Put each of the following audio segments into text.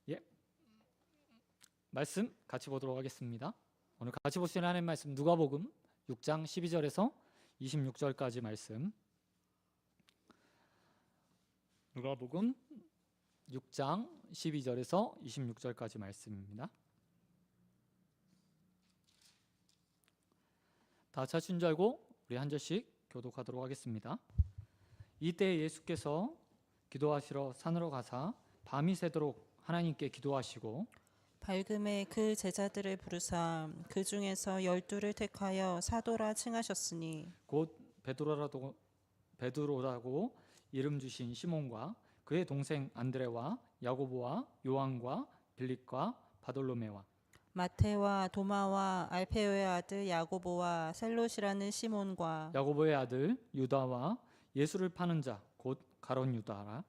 예, 말씀 같이 보도록 하겠습니다. 오늘 같이 볼 수 있는 하나님 말씀 누가복음 6장 12절에서 26절까지 말씀. 누가복음 6장 12절에서 26절까지 말씀입니다. 다 찾으신 줄 알고 우리 한 절씩 교독하도록 하겠습니다. 이때 예수께서 기도하시러 산으로 가사 밤이 새도록 하나님께 기도하시고 밝음에 그 제자들을 부르사 그 중에서 12를 택하여 사도라 칭하셨으니 곧 베드로라고 이름 주신 시몬과 그의 동생 안드레와 야고보와 요한과 빌립과 바돌로메와 마테와 도마와 알페오의 아들 야고보와 셀롯이라는 시몬과 야고보의 아들 유다와 예수를 파는 자 곧 가롯 유다라.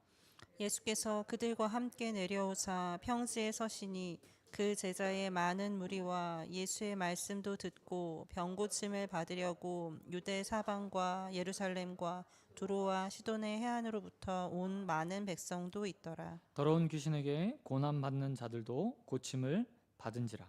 예수께서 그들과 함께 내려오사 평지에 서시니 그 제자의 많은 무리와 예수의 말씀도 듣고 병 고침을 받으려고 유대 사방과 예루살렘과 두로와 시돈의 해안으로부터 온 많은 백성도 있더라. 더러운 귀신에게 고난 받는 자들도 고침을 받은지라.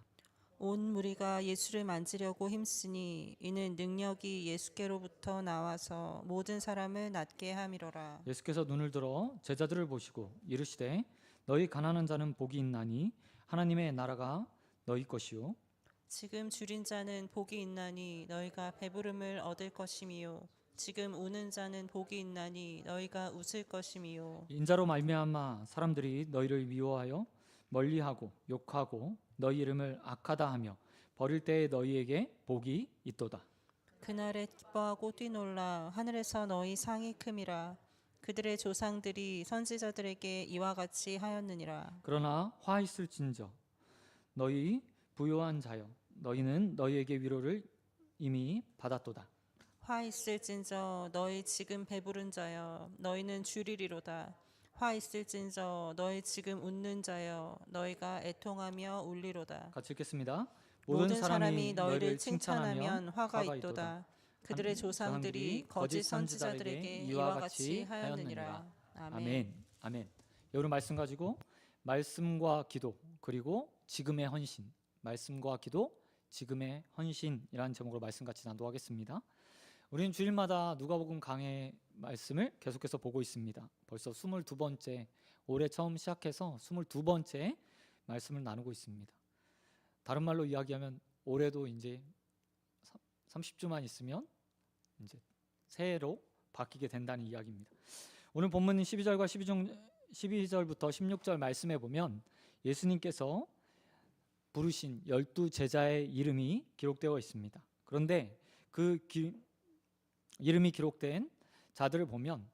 온 무리가 예수를 만지려고 힘쓰니 이는 능력이 예수께로부터 나와서 모든 사람을 낫게 함이로라. 예수께서 눈을 들어 제자들을 보시고 이르시되 너희 가난한 자는 복이 있나니 하나님의 나라가 너희 것이요 지금 줄인 자는 복이 있나니 너희가 배부름을 얻을 것이미요. 지금 우는 자는 복이 있나니 너희가 웃을 것이미요. 인자로 말미암아 사람들이 너희를 미워하여 멀리하고 욕하고 너희 이름을 악하다 하며 버릴 때에 너희에게 복이 있도다. 그날에 기뻐하고 뛰놀라 하늘에서 너희 상이 큼이라. 그들의 조상들이 선지자들에게 이와 같이 하였느니라. 그러나 화 있을진저 너희 부요한 자여 너희는 너희에게 위로를 이미 받았도다. 화 있을진저 너희 지금 배부른 자여 너희는 줄이리로다. 화 있을진저 너희 지금 웃는 자여 너희가 애통하며 울리로다. 같이 읽겠습니다. 모든 사람이 너희를 칭찬하면 화가 있도다. 그들의 조상들이 거짓 선지자들에게 이와 같이 하였느니라. 아멘. 아멘. 여러분 말씀 가지고 말씀과 기도 그리고 지금의 헌신, 말씀과 기도, 지금의 헌신이라는 제목으로 말씀 같이 나누겠습니다. 우리는 주일마다 누가복음 강해 말씀을 계속해서 보고 있습니다. 벌써 22번째, 올해 처음 시작해서 22번째 말씀을 나누고 있습니다. 다른 말로 이야기하면 올해도 이제 30주만 있으면 이제 새해로 바뀌게 된다는 이야기입니다. 오늘 본문 12절과 12절부터 16절 말씀에 보면 예수님께서 부르신 12제자의 이름이 기록되어 있습니다. 그런데 그 이름이 기록된 자들을 보면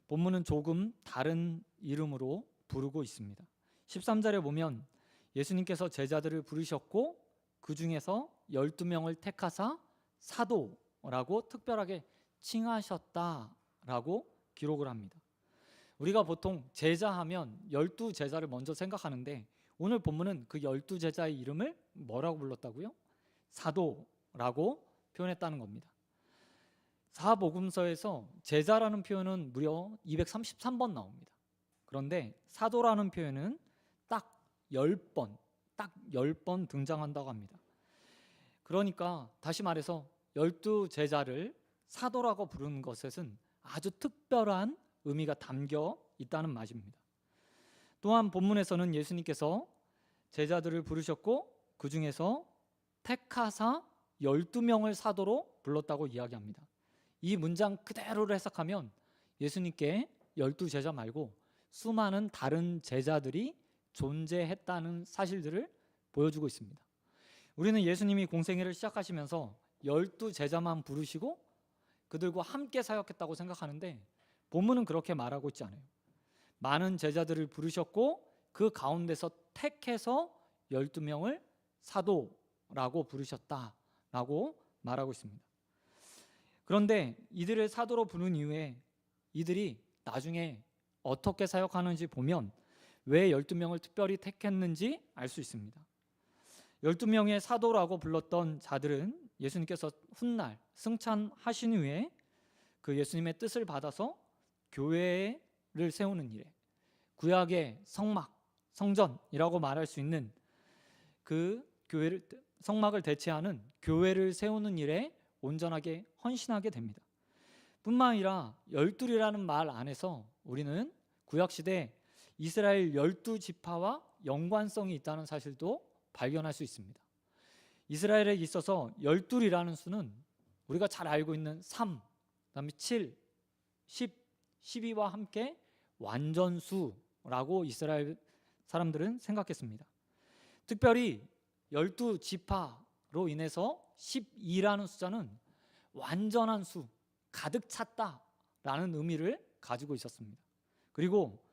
본문은 조금 다른 이름으로 부르고 있습니다. 13절에 보면 예수님께서 제자들을 부르셨고 그 중에서 12명을 택하사 사도라고 특별하게 칭하셨다라고 기록을 합니다. 우리가 보통 제자하면 12제자를 먼저 생각하는데 오늘 본문은 그 12제자의 이름을 뭐라고 불렀다고요? 사도라고 표현했다는 겁니다. 사복음서에서 제자라는 표현은 무려 233번 나옵니다. 그런데 사도라는 표현은 딱 10번 등장한다고 합니다. 그러니까 다시 말해서 12제자를 사도라고 부르는 것에는 아주 특별한 의미가 담겨 있다는 말입니다. 또한 본문에서는 예수님께서 제자들을 부르셨고 그 중에서 택하사 12명을 사도로 불렀다고 이야기합니다. 이 문장 그대로를 해석하면 예수님께 12제자 말고 수많은 다른 제자들이 존재했다는 사실들을 보여주고 있습니다. 우리는 예수님이 공생애를 시작하시면서 12제자만 부르시고 그들과 함께 사역했다고 생각하는데 본문은 그렇게 말하고 있지 않아요. 많은 제자들을 부르셨고 그 가운데서 택해서 12명을 사도라고 부르셨다라고 말하고 있습니다. 그런데 이들을 사도로 부른 이후에 이들이 나중에 어떻게 사역하는지 보면 왜 12명을 특별히 택했는지 알 수 있습니다. 12명의 사도라고 불렀던 자들은 예수님께서 훗날 승천하신 후에 그 예수님의 뜻을 받아서 교회를 세우는 일에 구약의 성막, 성전이라고 말할 수 있는 그 교회를, 성막을 대체하는 교회를 세우는 일에 온전하게 헌신하게 됩니다. 뿐만 아니라 열둘이라는 말 안에서 우리는 구약시대 이스라엘 12지파와 연관성이 있다는 사실도 발견할 수 있습니다. 이스라엘에 있어서 열둘이라는 수는 우리가 잘 알고 있는 3, 그다음에 7, 10, 12와 함께 완전수라고 이스라엘 사람들은 생각했습니다. 특별히 12지파로 인해서 12라는 숫자는 완전한 수, 가득 찼다라는 의미를 가지고 있었습니다. 그리고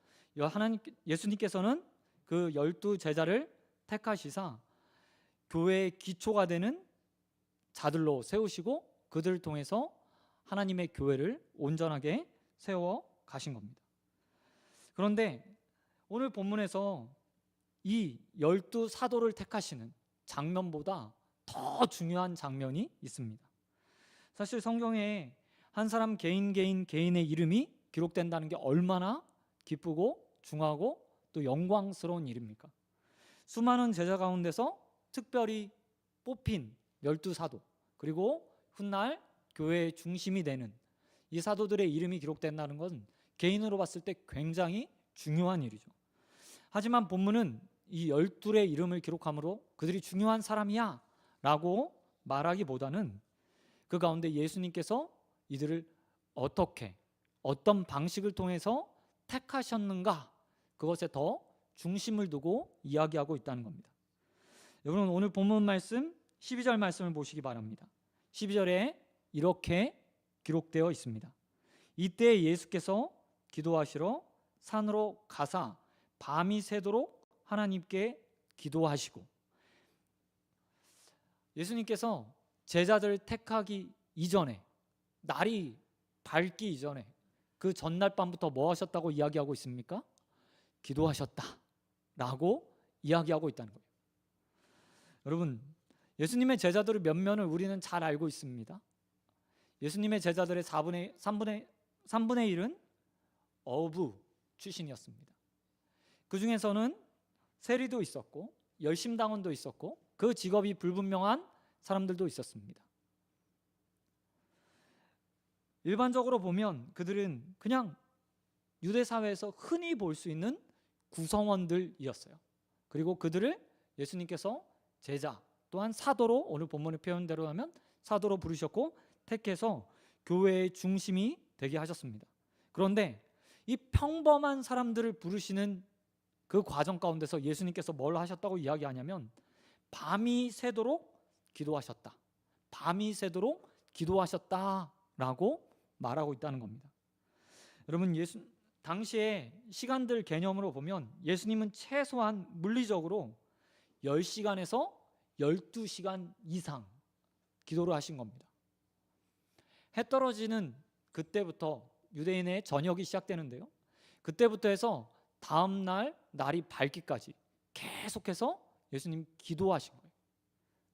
예수님께서는 그 12제자를 택하시사 교회의 기초가 되는 자들로 세우시고 그들을 통해서 하나님의 교회를 온전하게 세워 가신 겁니다. 그런데 오늘 본문에서 이 12사도를 택하시는 장면보다 더 중요한 장면이 있습니다. 사실 성경에 한 사람 개인의 이름이 기록된다는 게 얼마나 기쁘고 중하고 또 영광스러운 일입니까? 수많은 제자 가운데서 특별히 뽑힌 12사도, 그리고 훗날 교회의 중심이 되는 이 사도들의 이름이 기록된다는 건 개인으로 봤을 때 굉장히 중요한 일이죠. 하지만 본문은 이 12의 이름을 기록함으로 그들이 중요한 사람이야 라고 말하기보다는 그 가운데 예수님께서 이들을 어떻게, 어떤 방식을 통해서 택하셨는가, 그것에 더 중심을 두고 이야기하고 있다는 겁니다. 여러분, 오늘 본문 말씀 12절 말씀을 보시기 바랍니다. 12절에 이렇게 기록되어 있습니다. 이때 예수께서 기도하시러 산으로 가사 밤이 새도록 하나님께 기도하시고, 예수님께서 제자들을 택하기 이전에, 날이 밝기 이전에 그 전날 밤부터 뭐 하셨다고 이야기하고 있습니까? 기도하셨다라고 이야기하고 있다는 거예요. 여러분, 예수님의 제자들의 면면을 우리는 잘 알고 있습니다. 예수님의 제자들의 3분의 1은 어부 출신이었습니다. 그 중에서는 세리도 있었고 열심당원도 있었고 그 직업이 불분명한 사람들도 있었습니다. 일반적으로 보면 그들은 그냥 유대 사회에서 흔히 볼 수 있는 구성원들이었어요. 그리고 그들을 예수님께서 제자 또한 사도로, 오늘 본문의 표현대로 하면 사도로 부르셨고 택해서 교회의 중심이 되게 하셨습니다. 그런데 이 평범한 사람들을 부르시는 그 과정 가운데서 예수님께서 뭘 하셨다고 이야기하냐면 밤이 새도록 기도하셨다, 밤이 새도록 기도하셨다라고 말하고 있다는 겁니다. 여러분, 당시에 시간들 개념으로 보면 예수님은 최소한 물리적으로 10시간에서 12시간 이상 기도를 하신 겁니다. 해 떨어지는 그때부터 유대인의 저녁이 시작되는데요, 그때부터 해서 다음 날 날이 밝기까지 계속해서 예수님 기도하신 거예요.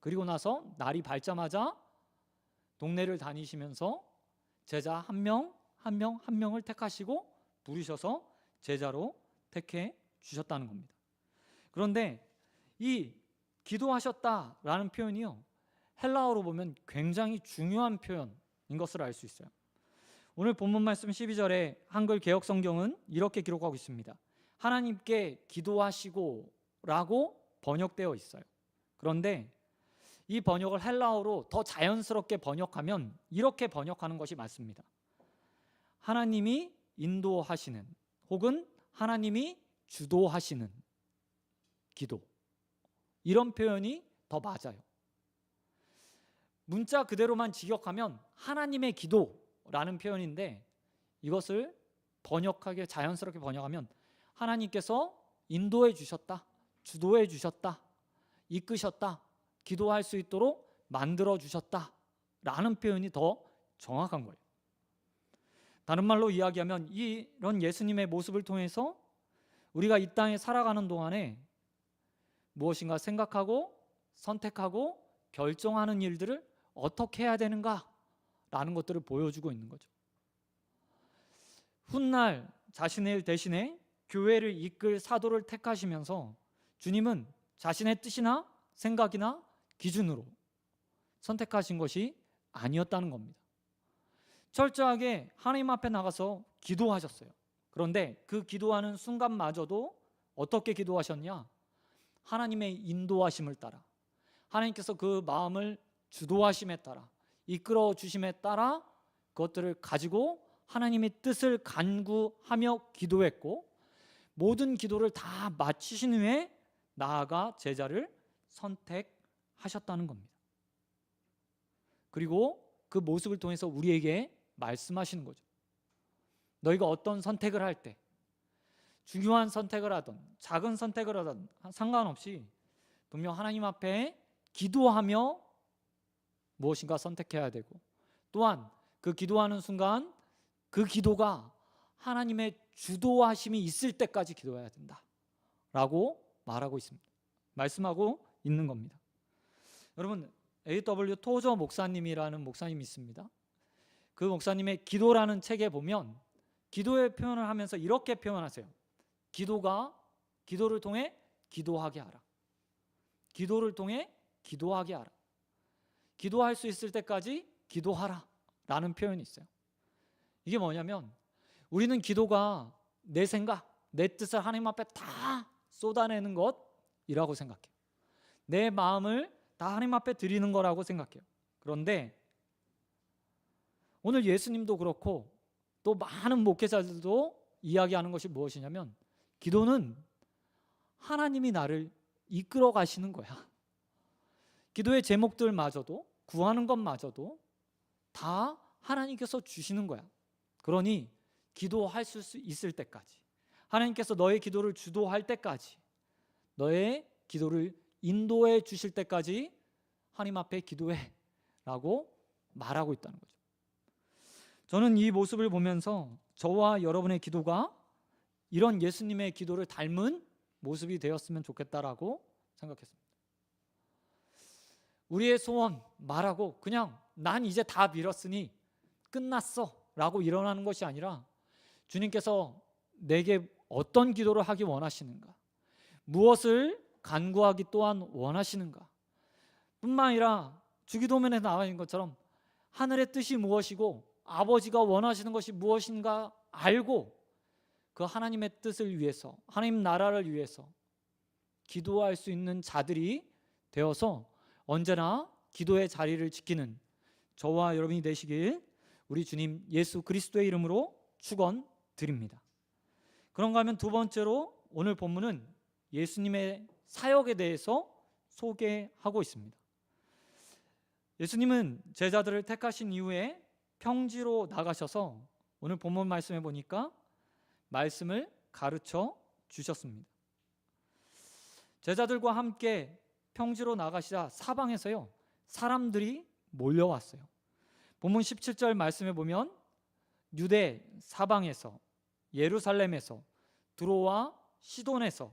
그리고 나서 날이 밝자마자 동네를 다니시면서 제자 한 명을 택하시고 부르셔서 제자로 택해 주셨다는 겁니다. 그런데 이 기도하셨다라는 표현이요, 헬라어로 보면 굉장히 중요한 표현인 것을 알 수 있어요. 오늘 본문 말씀 12절에 한글 개역 성경은 이렇게 기록하고 있습니다. 하나님께 기도하시고 라고 번역되어 있어요. 그런데 이 번역을 헬라어로 더 자연스럽게 번역하면 이렇게 번역하는 것이 맞습니다. 하나님이 인도하시는, 혹은 하나님이 주도하시는 기도, 이런 표현이 더 맞아요. 문자 그대로만 직역하면 하나님의 기도라는 표현인데, 이것을 번역하게 자연스럽게 번역하면 하나님께서 인도해 주셨다, 주도해 주셨다, 이끄셨다, 기도할 수 있도록 만들어 주셨다라는 표현이 더 정확한 거예요. 다른 말로 이야기하면 이런 예수님의 모습을 통해서 우리가 이 땅에 살아가는 동안에 무엇인가 생각하고 선택하고 결정하는 일들을 어떻게 해야 되는가라는 것들을 보여주고 있는 거죠. 훗날 자신의 일 대신에 교회를 이끌 사도를 택하시면서 주님은 자신의 뜻이나 생각이나 기준으로 선택하신 것이 아니었다는 겁니다. 철저하게 하나님 앞에 나가서 기도하셨어요. 그런데 그 기도하는 순간마저도 어떻게 기도하셨냐? 하나님의 인도하심을 따라, 하나님께서 그 마음을 주도하심에 따라, 이끌어 주심에 따라 그것들을 가지고 하나님의 뜻을 간구하며 기도했고, 모든 기도를 다 마치신 후에 나아가 제자를 선택하셨다는 겁니다. 그리고 그 모습을 통해서 우리에게 말씀하시는 거죠. 너희가 어떤 선택을 할 때, 중요한 선택을 하든 작은 선택을 하든 상관없이 분명 하나님 앞에 기도하며 무엇인가 선택해야 되고, 또한 그 기도하는 순간 그 기도가 하나님의 주도하심이 있을 때까지 기도해야 된다 라고 말하고 있습니다. 말씀하고 있는 겁니다. 여러분, A.W. 토저 목사님이라는 목사님이 있습니다. 그 목사님의 기도라는 책에 보면 기도의 표현을 하면서 이렇게 표현하세요. 기도를 통해 기도하게 하라. 기도를 통해 기도하게 하라. 기도할 수 있을 때까지 기도하라 라는 표현이 있어요. 이게 뭐냐면 우리는 기도가 내 생각, 내 뜻을 하나님 앞에 다 쏟아내는 것이라고 생각해요. 내 마음을 다 하나님 앞에 드리는 거라고 생각해요. 그런데 오늘 예수님도 그렇고 또 많은 목회자들도 이야기하는 것이 무엇이냐면 기도는 하나님이 나를 이끌어 가시는 거야. 기도의 제목들마저도, 구하는 것마저도 다 하나님께서 주시는 거야. 그러니 기도할 수 있을 때까지, 하나님께서 너의 기도를 주도할 때까지, 너의 기도를 인도해 주실 때까지 하나님 앞에 기도해 라고 말하고 있다는 거죠. 저는 이 모습을 보면서 저와 여러분의 기도가 이런 예수님의 기도를 닮은 모습이 되었으면 좋겠다라고 생각했습니다. 우리의 소원 말하고 그냥 난 이제 다 빌었으니 끝났어 라고 일어나는 것이 아니라 주님께서 내게 어떤 기도를 하기 원하시는가, 무엇을 간구하기 또한 원하시는가, 뿐만 아니라 주기도문에 나와 있는 것처럼 하늘의 뜻이 무엇이고 아버지가 원하시는 것이 무엇인가 알고 그 하나님의 뜻을 위해서, 하나님 나라를 위해서 기도할 수 있는 자들이 되어서 언제나 기도의 자리를 지키는 저와 여러분이 되시길 우리 주님 예수 그리스도의 이름으로 축원드립니다. 그런가 하면 두 번째로 오늘 본문은 예수님의 사역에 대해서 소개하고 있습니다. 예수님은 제자들을 택하신 이후에 평지로 나가셔서 오늘 본문 말씀에 보니까 말씀을 가르쳐 주셨습니다. 제자들과 함께 평지로 나가시자 사방에서요 사람들이 몰려왔어요. 본문 17절 말씀에 보면 유대 사방에서, 예루살렘에서, 두로와 시돈에서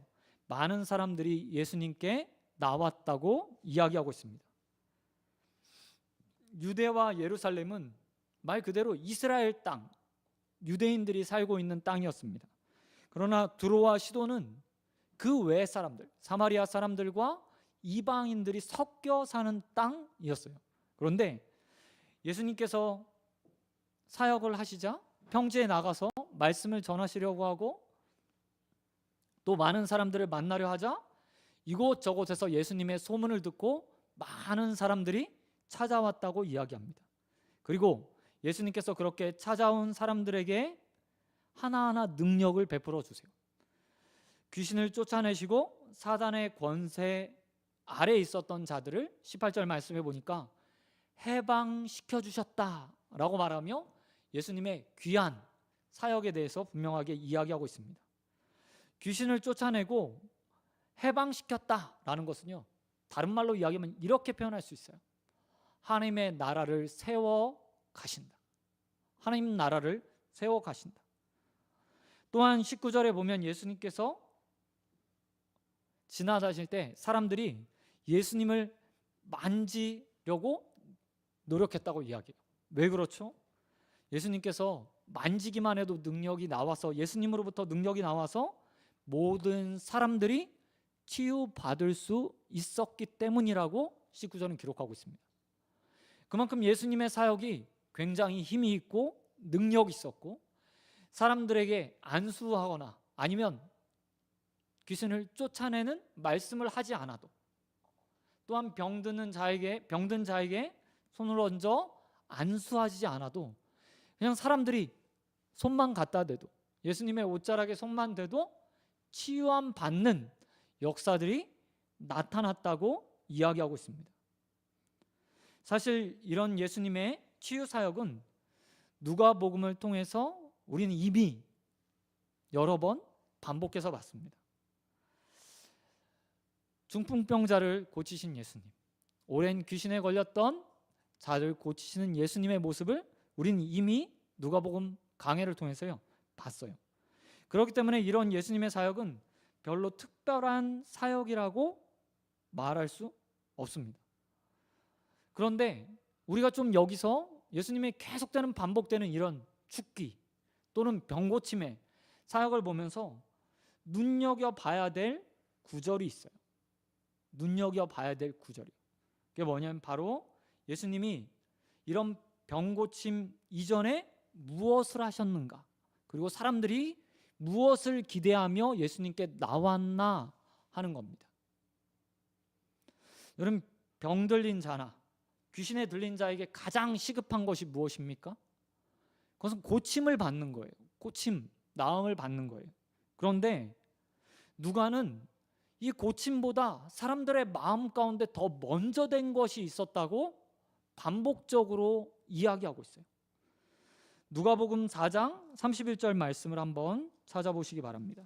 많은 사람들이 예수님께 나왔다고 이야기하고 있습니다. 유대와 예루살렘은 말 그대로 이스라엘 땅, 유대인들이 살고 있는 땅이었습니다. 그러나 두로와 시돈은 그 외의 사람들, 사마리아 사람들과 이방인들이 섞여 사는 땅이었어요. 그런데 예수님께서 사역을 하시자 평지에 나가서 말씀을 전하시려고 하고 또 많은 사람들을 만나려 하자 이곳저곳에서 예수님의 소문을 듣고 많은 사람들이 찾아왔다고 이야기합니다. 그리고 예수님께서 그렇게 찾아온 사람들에게 하나하나 능력을 베풀어 주세요. 귀신을 쫓아내시고 사단의 권세 아래 있었던 자들을 18절 말씀해 보니까 해방시켜 주셨다라고 말하며 예수님의 귀한 사역에 대해서 분명하게 이야기하고 있습니다. 귀신을 쫓아내고 해방시켰다라는 것은요 다른 말로 이야기하면 이렇게 표현할 수 있어요. 하나님의 나라를 세워 가신다. 하나님 나라를 세워 가신다. 또한 19절에 보면 예수님께서 지나가실 때 사람들이 예수님을 만지려고 노력했다고 이야기해요. 왜 그렇죠? 예수님께서 만지기만 해도 능력이 나와서, 예수님으로부터 능력이 나와서 모든 사람들이 치유받을 수 있었기 때문이라고 19절은 기록하고 있습니다. 그만큼 예수님의 사역이 굉장히 힘이 있고 능력이 있었고, 사람들에게 안수하거나 아니면 귀신을 쫓아내는 말씀을 하지 않아도, 또한 병든 자에게 손을 얹어 안수하지 않아도, 그냥 사람들이 손만 갖다 대도, 예수님의 옷자락에 손만 대도 치유함 받는 역사들이 나타났다고 이야기하고 있습니다. 사실 이런 예수님의 치유 사역은 누가복음을 통해서 우리는 이미 여러 번 반복해서 봤습니다. 중풍병자를 고치신 예수님, 오랜 귀신에 걸렸던 자를 고치시는 예수님의 모습을 우리는 이미 누가복음 강해를 통해서요 봤어요. 그렇기 때문에 이런 예수님의 사역은 별로 특별한 사역이라고 말할 수 없습니다. 그런데 우리가 좀 여기서 예수님의 계속되는 반복되는 이런 죽기 또는 병고침의 사역을 보면서 눈여겨봐야 될 구절이 있어요. 눈여겨봐야 될 구절이. 그게 뭐냐면 바로 예수님이 이런 병고침 이전에 무엇을 하셨는가, 그리고 사람들이 무엇을 기대하며 예수님께 나왔나 하는 겁니다. 여러분, 병 들린 자나 귀신에 들린 자에게 가장 시급한 것이 무엇입니까? 그것은 고침을 받는 거예요. 고침, 나음을 받는 거예요. 그런데 누가는 이 고침보다 사람들의 마음 가운데 더 먼저 된 것이 있었다고 반복적으로 이야기하고 있어요. 누가복음 4장 31절 말씀을 한번 찾아보시기 바랍니다.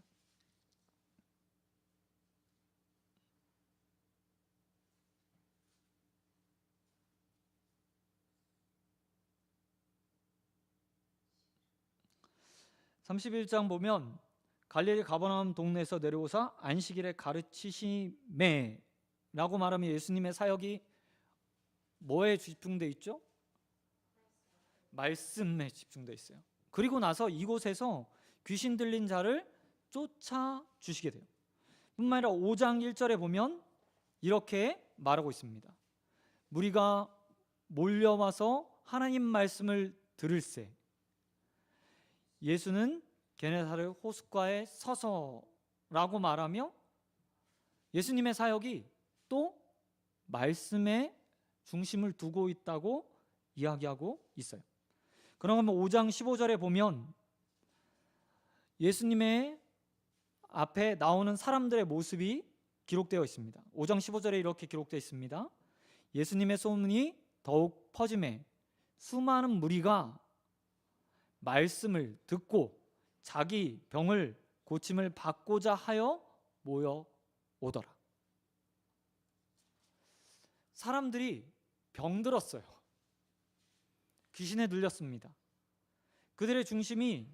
(31장) 보면 갈릴리 가버나움 동네에서 내려오사 안식일에 가르치시매 라고 말하면 예수님의 사역이 뭐에 집중되어 있죠? 말씀에 집중되어 있어요. 그리고 나서 이곳에서 귀신 들린 자를 쫓아주시게 돼요. 뿐만 아니라 5장 1절에 보면 이렇게 말하고 있습니다. 무리가 몰려와서 하나님 말씀을 들을새 예수는 게네사렛 호숫가에 서서라고 말하며 예수님의 사역이 또 말씀에 중심을 두고 있다고 이야기하고 있어요. 그러면 5장 15절에 보면 예수님의 앞에 나오는 사람들의 모습이 기록되어 있습니다. 5장 15절에 이렇게 기록되어 있습니다. 예수님의 소문이 더욱 퍼짐에 수많은 무리가 말씀을 듣고 자기 병을 고침을 받고자 하여 모여오더라. 사람들이 병들었어요. 귀신에 들렸습니다. 그들의 중심이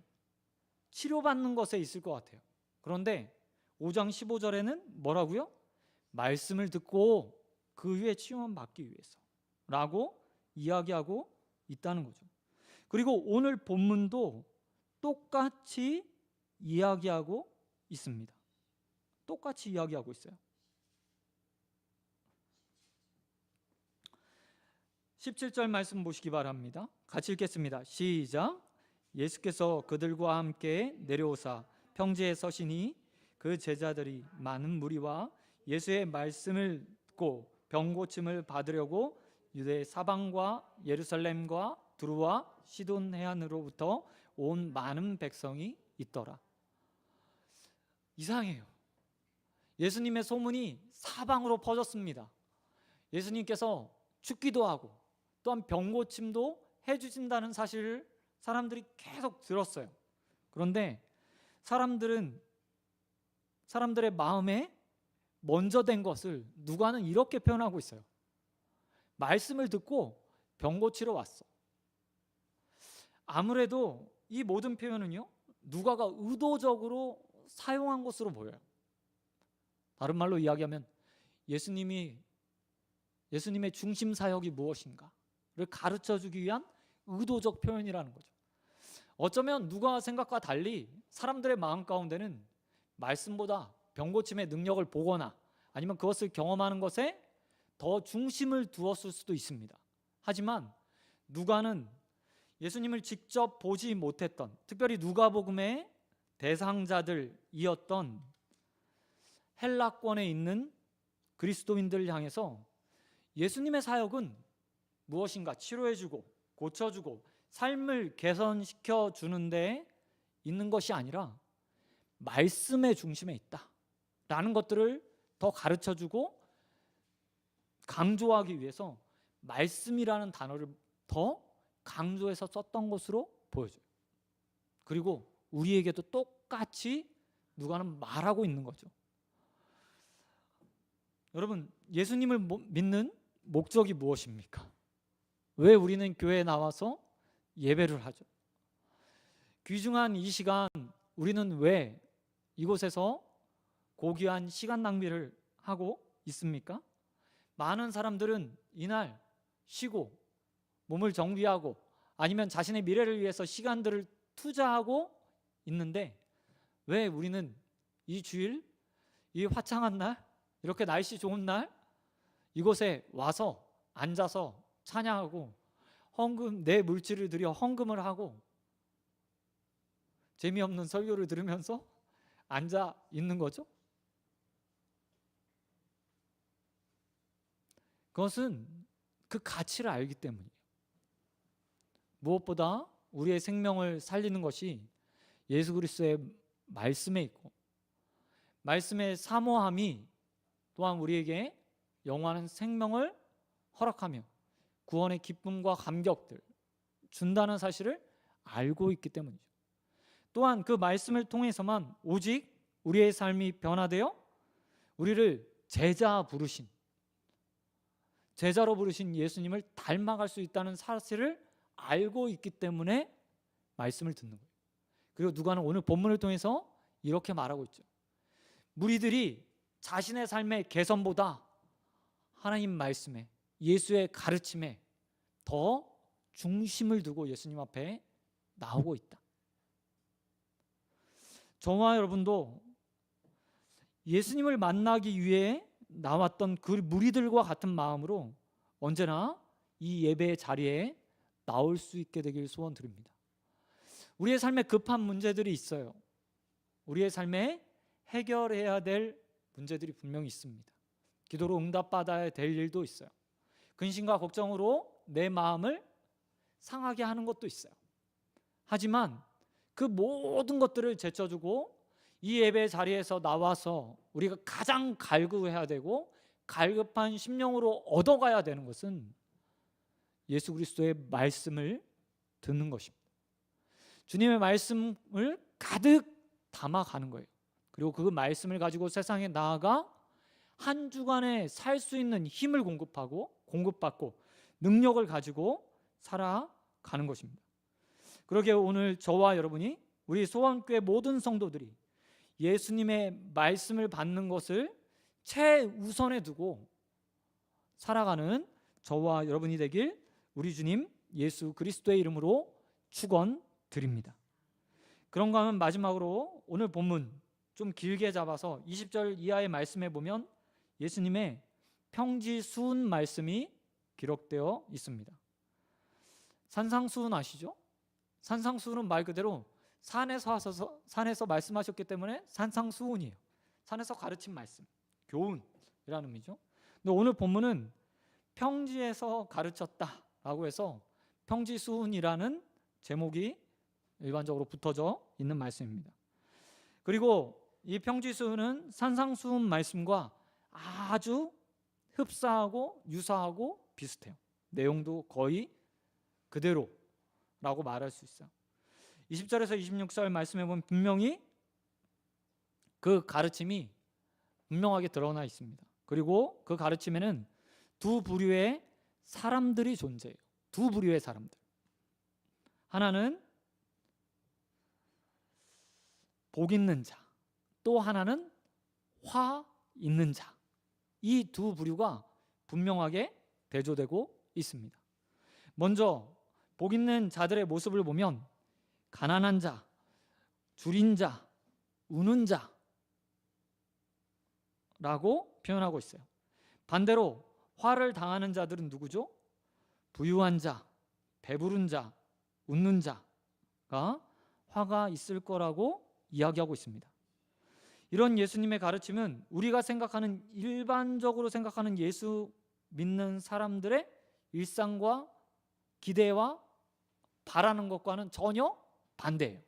치료받는 것에 있을 것 같아요. 그런데 5장 15절에는 뭐라고요? 말씀을 듣고 그 후에 치유만 받기 위해서 라고 이야기하고 있다는 거죠. 그리고 오늘 본문도 똑같이 이야기하고 있습니다. 똑같이 이야기하고 있어요. 17절 말씀 보시기 바랍니다. 같이 읽겠습니다. 시작. 예수께서 그들과 함께 내려오사 평지에 서시니 그 제자들이 많은 무리와 예수의 말씀을 듣고 병고침을 받으려고 유대 사방과 예루살렘과 두루와 시돈 해안으로부터 온 많은 백성이 있더라. 이상해요. 예수님의 소문이 사방으로 퍼졌습니다. 예수님께서 죽기도 하고 또한 병고침도 해주신다는 사실을 사람들이 계속 들었어요. 그런데 사람들의 마음에 먼저 된 것을 누가는 이렇게 표현하고 있어요. 말씀을 듣고 병 고치러 왔어. 아무래도 이 모든 표현은요, 누가가 의도적으로 사용한 것으로 보여요. 다른 말로 이야기하면 예수님의 중심 사역이 무엇인가를 가르쳐주기 위한 의도적 표현이라는 거죠. 어쩌면 누가 생각과 달리 사람들의 마음 가운데는 말씀보다 병고침의 능력을 보거나 아니면 그것을 경험하는 것에 더 중심을 두었을 수도 있습니다. 하지만 누가는 예수님을 직접 보지 못했던, 특별히 누가복음의 대상자들이었던 헬라권에 있는 그리스도인들을 향해서 예수님의 사역은 무엇인가 치료해주고 고쳐주고 삶을 개선시켜 주는 데 있는 것이 아니라 말씀의 중심에 있다라는 것들을 더 가르쳐주고 강조하기 위해서 말씀이라는 단어를 더 강조해서 썼던 것으로 보여져요. 그리고 우리에게도 똑같이 누가는 말하고 있는 거죠. 여러분, 예수님을 믿는 목적이 무엇입니까? 왜 우리는 교회에 나와서 예배를 하죠? 귀중한 이 시간 우리는 왜 이곳에서 고귀한 시간 낭비를 하고 있습니까? 많은 사람들은 이날 쉬고 몸을 정비하고 아니면 자신의 미래를 위해서 시간들을 투자하고 있는데 왜 우리는 이 주일, 이 화창한 날, 이렇게 날씨 좋은 날 이곳에 와서 앉아서 찬양하고 헌금, 내 물질을 들여 헌금을 하고 재미없는 설교를 들으면서 앉아 있는 거죠? 그것은 그 가치를 알기 때문이에요. 무엇보다 우리의 생명을 살리는 것이 예수 그리스도의 말씀에 있고 말씀의 사모함이 또한 우리에게 영원한 생명을 허락하며 구원의 기쁨과 감격들 준다는 사실을 알고 있기 때문이죠. 또한 그 말씀을 통해서만 오직 우리의 삶이 변화되어 우리를 제자로 부르신 예수님을 닮아갈 수 있다는 사실을 알고 있기 때문에 말씀을 듣는 거예요. 그리고 누가는 오늘 본문을 통해서 이렇게 말하고 있죠. 무리들이 자신의 삶의 개선보다 하나님 말씀에, 예수의 가르침에 더 중심을 두고 예수님 앞에 나오고 있다. 저와 여러분도 예수님을 만나기 위해 나왔던 그 무리들과 같은 마음으로 언제나 이 예배의 자리에 나올 수 있게 되길 소원드립니다. 우리의 삶에 급한 문제들이 있어요. 우리의 삶에 해결해야 될 문제들이 분명히 있습니다. 기도로 응답받아야 될 일도 있어요. 근심과 걱정으로 내 마음을 상하게 하는 것도 있어요. 하지만 그 모든 것들을 제쳐주고 이 예배 자리에서 나와서 우리가 가장 갈구해야 되고 갈급한 심령으로 얻어가야 되는 것은 예수 그리스도의 말씀을 듣는 것입니다. 주님의 말씀을 가득 담아가는 거예요. 그리고 그 말씀을 가지고 세상에 나아가 한 주간에 살 수 있는 힘을 공급받고 능력을 가지고 살아가는 것입니다. 그러게 오늘 저와 여러분이 우리 소원교회 모든 성도들이 예수님의 말씀을 받는 것을 최우선에 두고 살아가는 저와 여러분이 되길 우리 주님 예수 그리스도의 이름으로 축원드립니다. 그런가 하면 마지막으로 오늘 본문 좀 길게 잡아서 20절 이하의 말씀에 보면 예수님의 평지수훈 말씀이 기록되어 있습니다. 산상수훈 아시죠? 산상수훈은 말 그대로 산에서 말씀하셨기 때문에 산상수훈이에요. 산에서 가르친 말씀, 교훈이라는 의미죠. 근데 오늘 본문은 평지에서 가르쳤다라고 해서 평지수훈이라는 제목이 일반적으로 붙어져 있는 말씀입니다. 그리고 이 평지수훈은 산상수훈 말씀과 아주 흡사하고 유사하고 비슷해요. 내용도 거의 그대로라고 말할 수 있어요. 20절에서 26절 말씀해 보면 분명히 그 가르침이 분명하게 드러나 있습니다. 그리고 그 가르침에는 두 부류의 사람들이 존재해요. 두 부류의 사람들. 하나는 복 있는 자, 또 하나는 화 있는 자. 이 두 부류가 분명하게 대조되고 있습니다. 먼저 복 있는 자들의 모습을 보면 가난한 자, 줄인 자, 우는 자 라고 표현하고 있어요. 반대로 화를 당하는 자들은 누구죠? 부유한 자, 배부른 자, 웃는 자가 화가 있을 거라고 이야기하고 있습니다. 이런 예수님의 가르침은 우리가 생각하는, 일반적으로 생각하는 예수 믿는 사람들의 일상과 기대와 바라는 것과는 전혀 반대예요.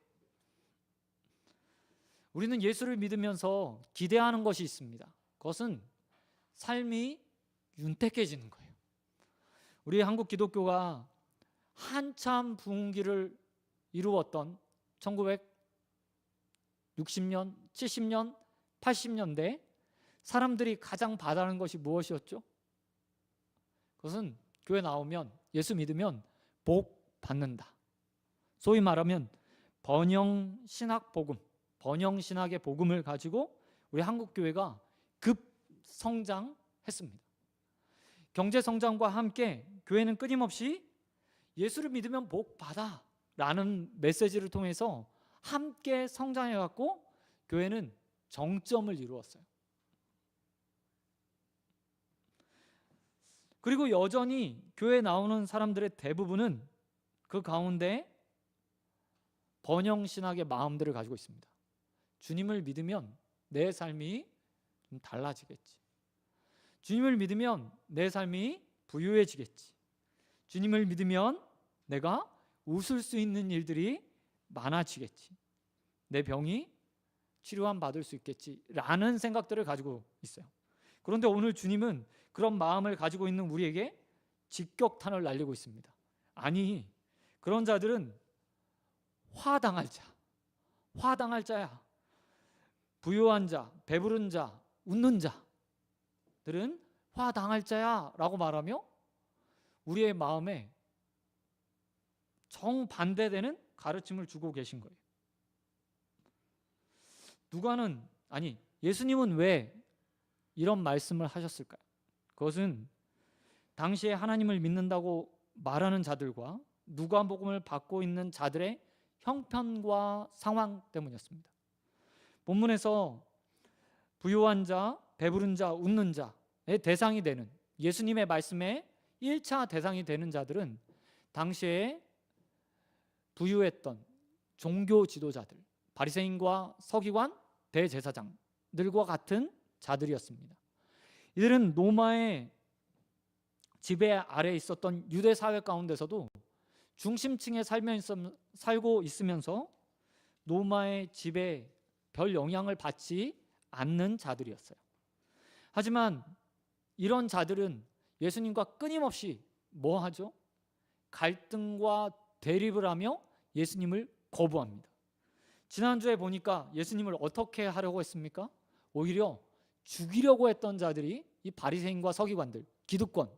우리는 예수를 믿으면서 기대하는 것이 있습니다. 그것은 삶이 윤택해지는 거예요. 우리 한국 기독교가 한참 부흥기를 이루었던 1960년, 70년, 80년대 사람들이 가장 바라는 것이 무엇이었죠? 그것은 교회 나오면, 예수 믿으면 복 받는다. 소위 말하면 번영신학 복음, 번영신학의 복음을 가지고 우리 한국 교회가 급성장했습니다. 경제 성장과 함께 교회는 끊임없이 예수를 믿으면 복 받아 라는 메시지를 통해서 함께 성장해 갖고 교회는 정점을 이루었어요. 그리고 여전히 교회에 나오는 사람들의 대부분은 그 가운데 번영신학의 마음들을 가지고 있습니다. 주님을 믿으면 내 삶이 좀 달라지겠지. 주님을 믿으면 내 삶이 부유해지겠지. 주님을 믿으면 내가 웃을 수 있는 일들이 많아지겠지. 내 병이 치료함 받을 수 있겠지 라는 생각들을 가지고 있어요. 그런데 오늘 주님은 그런 마음을 가지고 있는 우리에게 직격탄을 날리고 있습니다. 아니, 그런 자들은 화당할 자, 화당할 자야. 부유한 자, 배부른 자, 웃는 자들은 화당할 자야 라고 말하며 우리의 마음에 정반대되는 가르침을 주고 계신 거예요. 예수님은 왜 이런 말씀을 하셨을까요? 그것은 당시에 하나님을 믿는다고 말하는 자들과 누가복음을 받고 있는 자들의 형편과 상황 때문이었습니다. 본문에서 부유한 자, 배부른 자, 웃는 자의 대상이 되는, 예수님의 말씀에 1차 대상이 되는 자들은 당시에 부유했던 종교 지도자들, 바리새인과 서기관, 대제사장들과 같은 자들이었습니다. 이들은 로마의 지배 아래에 있었던 유대 사회 가운데서도 중심층에 살고 있으면서 로마의 지배에 별 영향을 받지 않는 자들이었어요. 하지만 이런 자들은 예수님과 끊임없이 뭐 하죠? 갈등과 대립을 하며 예수님을 거부합니다. 지난주에 보니까 예수님을 어떻게 하려고 했습니까? 오히려 죽이려고 했던 자들이 이 바리새인과 서기관들, 기득권,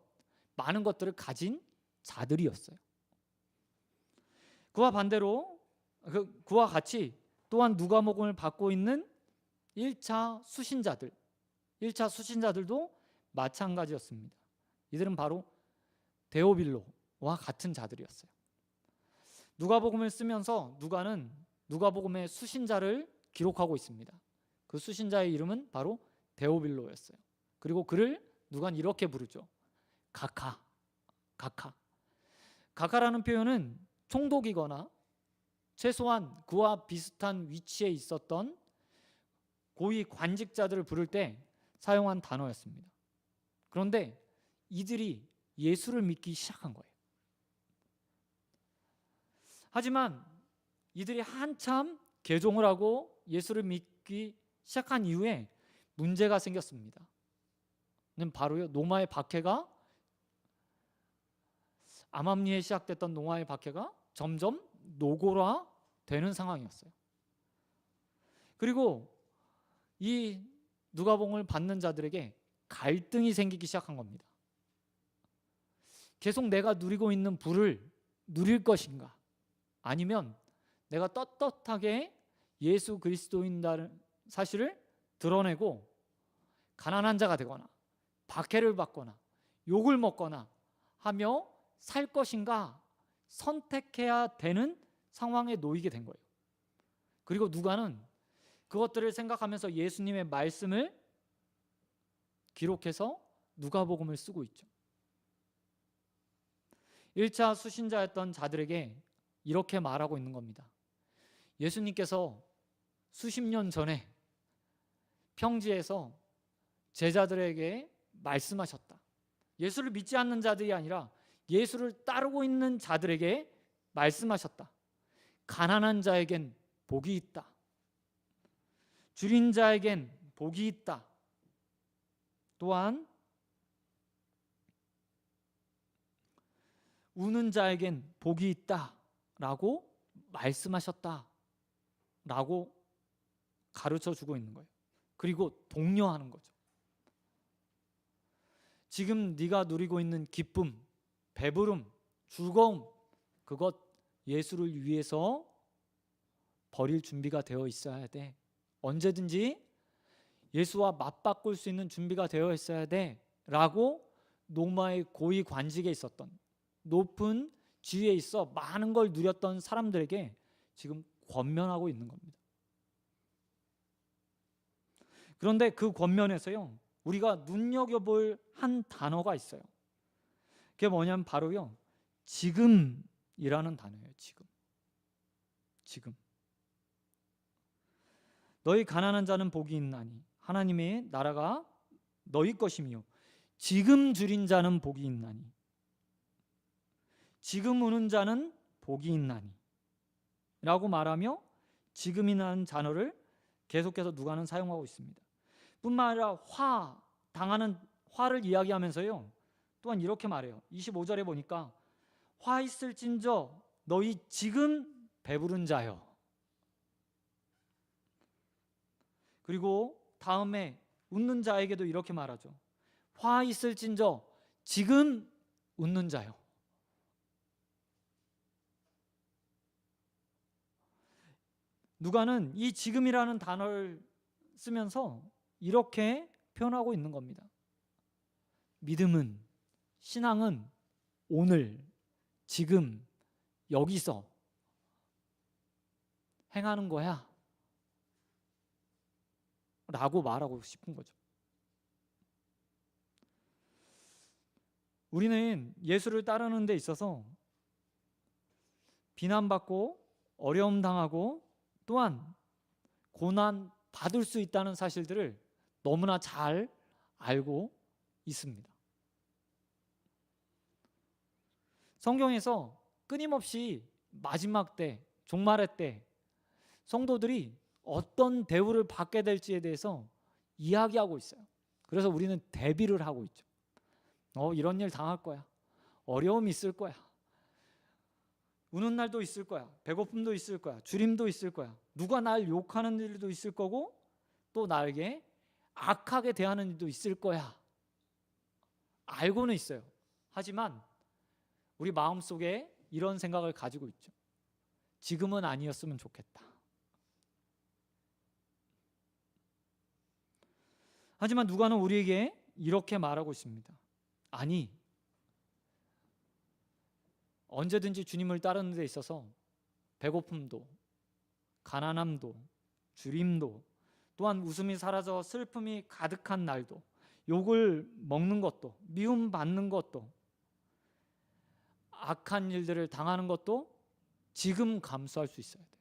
많은 것들을 가진 자들이었어요. 그와 반대로 그와 같이 또한 누가복음을 받고 있는 1차 수신자들도 마찬가지였습니다. 이들은 바로 데오빌로와 같은 자들이었어요. 누가복음을 쓰면서 누가는 누가복음의 수신자를 기록하고 있습니다. 그 수신자의 이름은 바로 데오빌로였어요. 그리고 그를 누가는 이렇게 부르죠. 가카라는 표현은 총독이거나 최소한 그와 비슷한 위치에 있었던 고위 관직자들을 부를 때 사용한 단어였습니다. 그런데 이들이 예수를 믿기 시작한 거예요. 하지만 이들이 한참 개종을 하고 예수를 믿기 시작한 이후에 문제가 생겼습니다. 바로요, 노마의 박해가, 암암리에 시작됐던 노마의 박해가 점점 노골화되는 상황이었어요. 그리고 이 누가복음을 받는 자들에게 갈등이 생기기 시작한 겁니다. 계속 내가 누리고 있는 부를 누릴 것인가, 아니면 내가 떳떳하게 예수 그리스도인다는 사실을 드러내고 가난한 자가 되거나 박해를 받거나 욕을 먹거나 하며 살 것인가 선택해야 되는 상황에 놓이게 된 거예요. 그리고 누가는 그것들을 생각하면서 예수님의 말씀을 기록해서 누가복음을 쓰고 있죠. 1차 수신자였던 자들에게 이렇게 말하고 있는 겁니다. 예수님께서 수십 년 전에 평지에서 제자들에게 말씀하셨다. 예수를 믿지 않는 자들이 아니라 예수를 따르고 있는 자들에게 말씀하셨다. 가난한 자에겐 복이 있다. 줄인 자에겐 복이 있다. 또한 우는 자에겐 복이 있다라고 말씀하셨다라고 가르쳐 주고 있는 거예요. 그리고 독려하는 거죠. 지금 네가 누리고 있는 기쁨, 배부름, 즐거움, 그것 예수를 위해서 버릴 준비가 되어 있어야 돼. 언제든지 예수와 맞바꿀 수 있는 준비가 되어 있어야 돼 라고 로마의 고위 관직에 있었던 높은 지위에 있어 많은 걸 누렸던 사람들에게 지금 권면하고 있는 겁니다. 그런데 그 권면에서요, 우리가 눈여겨볼 한 단어가 있어요. 그게 뭐냐면 바로요, 지금이라는 단어예요. 지금. 너희 가난한 자는 복이 있나니 하나님의 나라가 너희 것이며 지금 줄인 자는 복이 있나니 지금 우는 자는 복이 있나니 라고 말하며 지금이라는 단어를 계속해서 누가는 사용하고 있습니다. 뿐만 아니라 당하는 화를 이야기하면서요, 또한 이렇게 말해요. 25절에 보니까 화 있을진저 너희 지금 배부른 자여. 그리고 다음에 웃는 자에게도 이렇게 말하죠. 화 있을진저 지금 웃는 자여. 누가는 이 지금이라는 단어를 쓰면서 이렇게 표현하고 있는 겁니다. 믿음은, 신앙은 오늘, 지금, 여기서 행하는 거야 라고 말하고 싶은 거죠. 우리는 예수를 따르는 데 있어서 비난받고 어려움 당하고 또한 고난 받을 수 있다는 사실들을 너무나 잘 알고 있습니다. 성경에서 끊임없이 마지막 때, 종말의 때 성도들이 어떤 대우를 받게 될지에 대해서 이야기하고 있어요. 그래서 우리는 대비를 하고 있죠. 이런 일 당할 거야. 어려움이 있을 거야. 우는 날도 있을 거야. 배고픔도 있을 거야. 주림도 있을 거야. 누가 날 욕하는 일도 있을 거고 또 나에게 악하게 대하는 일도 있을 거야. 알고는 있어요. 하지만 우리 마음속에 이런 생각을 가지고 있죠. 지금은 아니었으면 좋겠다. 하지만 누가는 우리에게 이렇게 말하고 있습니다. 아니, 언제든지 주님을 따르는 데 있어서 배고픔도, 가난함도, 주림도, 또한 웃음이 사라져 슬픔이 가득한 날도, 욕을 먹는 것도, 미움 받는 것도, 악한 일들을 당하는 것도 지금 감수할 수 있어야 돼.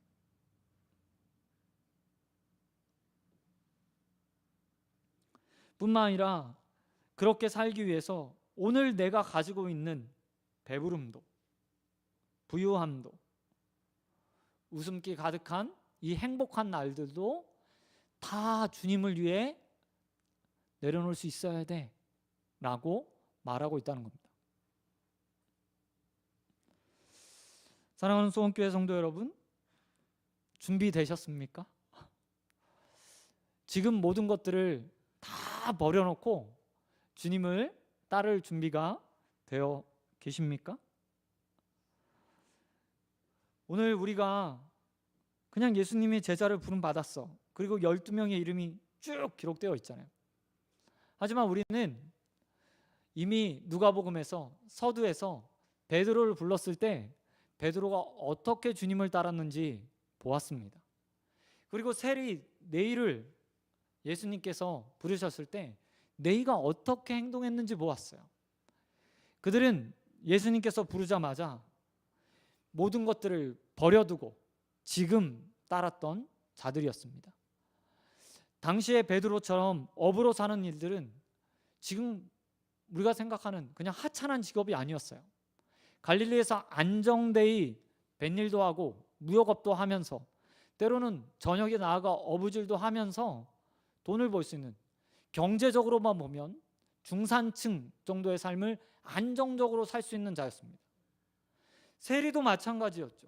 뿐만 아니라 그렇게 살기 위해서 오늘 내가 가지고 있는 배부름도, 부유함도, 웃음기 가득한 이 행복한 날들도 다 주님을 위해 내려놓을 수 있어야 돼 라고 말하고 있다는 겁니다. 사랑하는 소원교회 성도 여러분, 준비되셨습니까? 지금 모든 것들을 다 버려놓고 주님을 따를 준비가 되어 계십니까? 오늘 우리가 그냥 예수님의 제자를 부름받았어. 그리고 12명의 이름이 쭉 기록되어 있잖아요. 하지만 우리는 이미 누가복음에서, 서두에서 베드로를 불렀을 때 베드로가 어떻게 주님을 따랐는지 보았습니다. 그리고 세리 네일을 예수님께서 부르셨을 때 네이가 어떻게 행동했는지 보았어요. 그들은 예수님께서 부르자마자 모든 것들을 버려두고 지금 따랐던 자들이었습니다. 당시에 베드로처럼 업으로 사는 일들은 지금 우리가 생각하는 그냥 하찮은 직업이 아니었어요. 갈릴리에서 안정되이 뱃일도 하고 무역업도 하면서 때로는 저녁에 나아가 어부질도 하면서 돈을 벌 수 있는, 경제적으로만 보면 중산층 정도의 삶을 안정적으로 살 수 있는 자였습니다. 세리도 마찬가지였죠.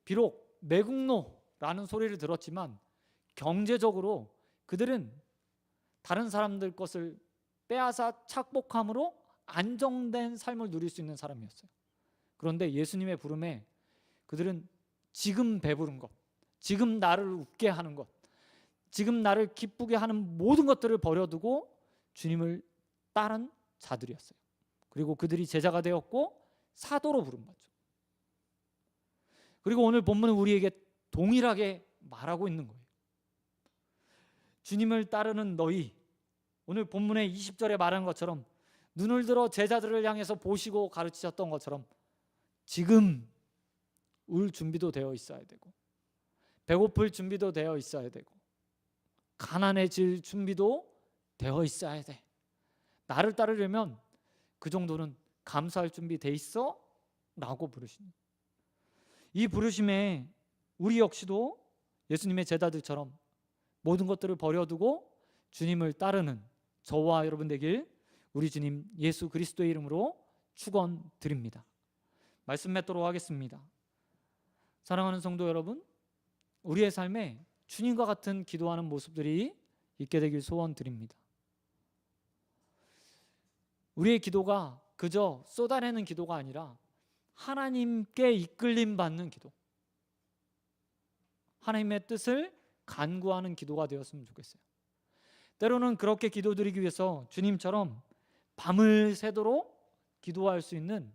비록 매국노라는 소리를 들었지만 경제적으로 그들은 다른 사람들 것을 빼앗아 착복함으로 안정된 삶을 누릴 수 있는 사람이었어요. 그런데 예수님의 부름에 그들은 지금 배부른 것, 지금 나를 웃게 하는 것, 지금 나를 기쁘게 하는 모든 것들을 버려두고 주님을 따른 자들이었어요. 그리고 그들이 제자가 되었고 사도로 부름받죠. 그리고 오늘 본문은 우리에게 동일하게 말하고 있는 거예요. 주님을 따르는 너희, 오늘 본문의 20절에 말한 것처럼 눈을 들어 제자들을 향해서 보시고 가르치셨던 것처럼 지금 울 준비도 되어 있어야 되고, 배고플 준비도 되어 있어야 되고, 가난해질 준비도 되어 있어야 돼. 나를 따르려면 그 정도는 감사할 준비 돼 있어? 라고 부르시는, 이 부르심에 우리 역시도 예수님의 제자들처럼 모든 것들을 버려두고 주님을 따르는 저와 여러분 되길 우리 주님 예수 그리스도의 이름으로 축원드립니다. 말씀 맺도록 하겠습니다. 사랑하는 성도 여러분, 우리의 삶에 주님과 같은 기도하는 모습들이 있게 되길 소원드립니다. 우리의 기도가 그저 쏟아내는 기도가 아니라 하나님께 이끌림 받는 기도, 하나님의 뜻을 간구하는 기도가 되었으면 좋겠어요. 때로는 그렇게 기도드리기 위해서 주님처럼 밤을 새도록 기도할 수 있는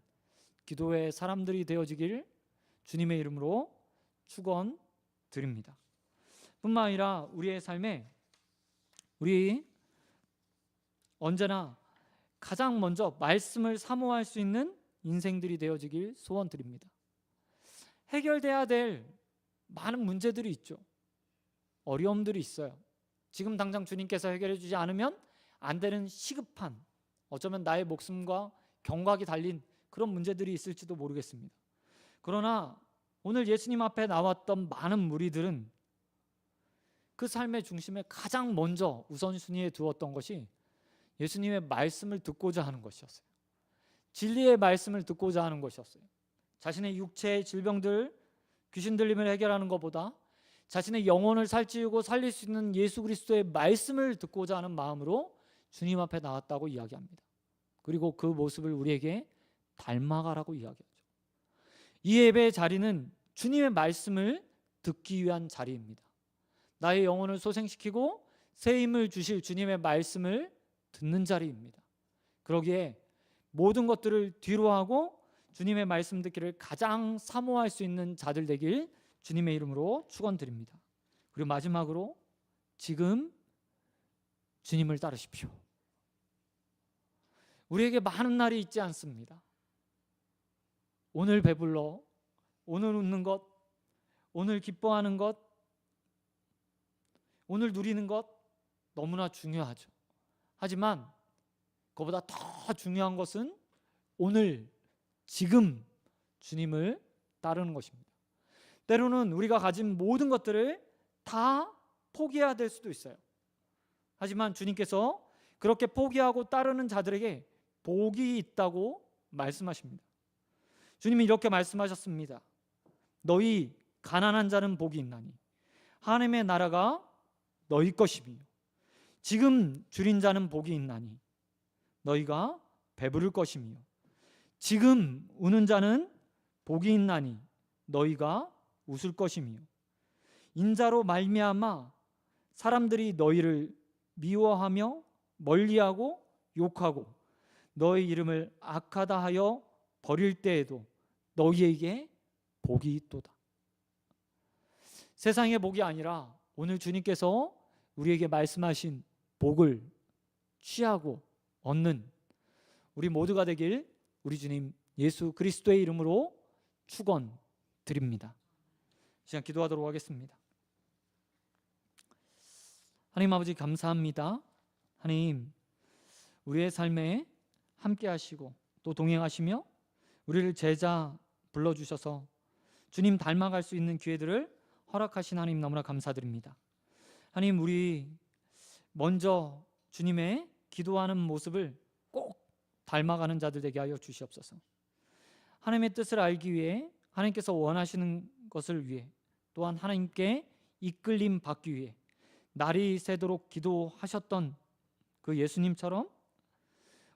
기도의 사람들이 되어지길 주님의 이름으로 축원드립니다. 뿐만 아니라 우리의 삶에 우리 언제나 가장 먼저 말씀을 사모할 수 있는 인생들이 되어지길 소원드립니다. 해결돼야 될 많은 문제들이 있죠. 어려움들이 있어요. 지금 당장 주님께서 해결해 주지 않으면 안 되는 시급한, 어쩌면 나의 목숨과 경각이 달린 그런 문제들이 있을지도 모르겠습니다. 그러나 오늘 예수님 앞에 나왔던 많은 무리들은 그 삶의 중심에 가장 먼저 우선순위에 두었던 것이 예수님의 말씀을 듣고자 하는 것이었어요. 진리의 말씀을 듣고자 하는 것이었어요. 자신의 육체의 질병들, 귀신 들림을 해결하는 것보다 자신의 영혼을 살찌우고 살릴 수 있는 예수 그리스도의 말씀을 듣고자 하는 마음으로 주님 앞에 나왔다고 이야기합니다. 그리고 그 모습을 우리에게 닮아가라고 이야기하죠. 이 예배의 자리는 주님의 말씀을 듣기 위한 자리입니다. 나의 영혼을 소생시키고 새 힘을 주실 주님의 말씀을 듣는 자리입니다. 그러기에 모든 것들을 뒤로하고 주님의 말씀 듣기를 가장 사모할 수 있는 자들 되길 주님의 이름으로 축원드립니다. 그리고 마지막으로 지금 주님을 따르십시오. 우리에게 많은 날이 있지 않습니다. 오늘 배불러, 오늘 웃는 것, 오늘 기뻐하는 것, 오늘 누리는 것 너무나 중요하죠. 하지만 그보다 더 중요한 것은 오늘 지금 주님을 따르는 것입니다. 때로는 우리가 가진 모든 것들을 다 포기해야 될 수도 있어요. 하지만 주님께서 그렇게 포기하고 따르는 자들에게 복이 있다고 말씀하십니다. 주님이 이렇게 말씀하셨습니다. 너희 가난한 자는 복이 있나니 하나님의 나라가 너희 것이며 지금 줄인 자는 복이 있나니 너희가 배부를 것이며 지금 우는 자는 복이 있나니 너희가 웃을 것이며 인자로 말미암아 사람들이 너희를 미워하며 멀리하고 욕하고 너희 이름을 악하다 하여 버릴 때에도 너희에게 복이 있도다. 세상의 복이 아니라 오늘 주님께서 우리에게 말씀하신 복을 취하고 얻는 우리 모두가 되길 우리 주님 예수 그리스도의 이름으로 축원드립니다. 시간 기도하도록 하겠습니다. 하나님 아버지 감사합니다. 하나님 우리의 삶에 함께 하시고 또 동행하시며 우리를 제자 불러주셔서 주님 닮아갈 수 있는 기회들을 허락하신 하나님 너무나 감사드립니다. 하나님 우리 먼저 주님의 기도하는 모습을 꼭 닮아가는 자들 되게 하여 주시옵소서. 하나님의 뜻을 알기 위해 하나님께서 원하시는 것을 위해 또한 하나님께 이끌림 받기 위해 날이 새도록 기도하셨던 그 예수님처럼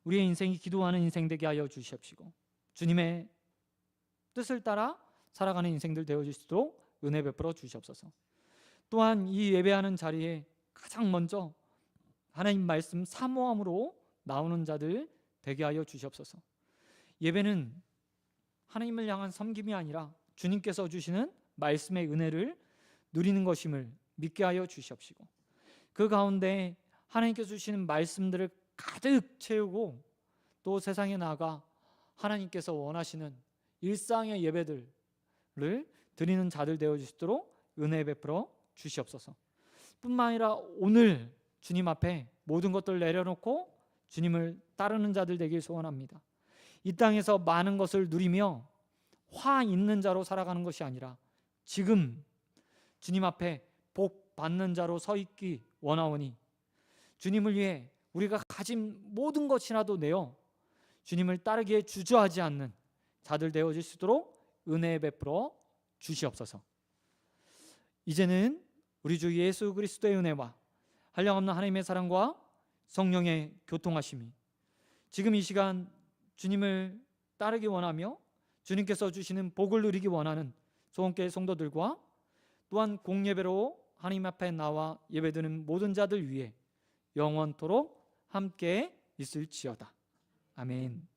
우리의 인생이 기도하는 인생 되게 하여 주시옵시고 주님의 뜻을 따라 살아가는 인생들 되어질 수 있도록 은혜 베풀어 주시옵소서. 또한 이 예배하는 자리에 가장 먼저 하나님 말씀 사모함으로 나오는 자들 되게 하여 주시옵소서. 예배는 하나님을 향한 섬김이 아니라 주님께서 주시는 말씀의 은혜를 누리는 것임을 믿게 하여 주시옵시고 그 가운데 하나님께서 주시는 말씀들을 가득 채우고 또 세상에 나가 하나님께서 원하시는 일상의 예배들을 드리는 자들 되어주시도록 은혜 베풀어 주시옵소서. 뿐만 아니라 오늘 주님 앞에 모든 것들을 내려놓고 주님을 따르는 자들 되길 소원합니다. 이 땅에서 많은 것을 누리며 화 있는 자로 살아가는 것이 아니라 지금 주님 앞에 복 받는 자로 서 있기 원하오니 주님을 위해 우리가 가진 모든 것이라도 내어 주님을 따르기에 주저하지 않는 자들 되어질 수 있도록 은혜 베풀어 주시옵소서. 이제는 우리 주 예수 그리스도의 은혜와 한량없는 하나님의 사랑과 성령의 교통하심이 지금 이 시간 주님을 따르기 원하며 주님께서 주시는 복을 누리기 원하는 소원교회 성도들과 또한 공예배로 하나님 앞에 나와 예배드리는 모든 자들 위해 영원토록 함께 있을지어다. 아멘.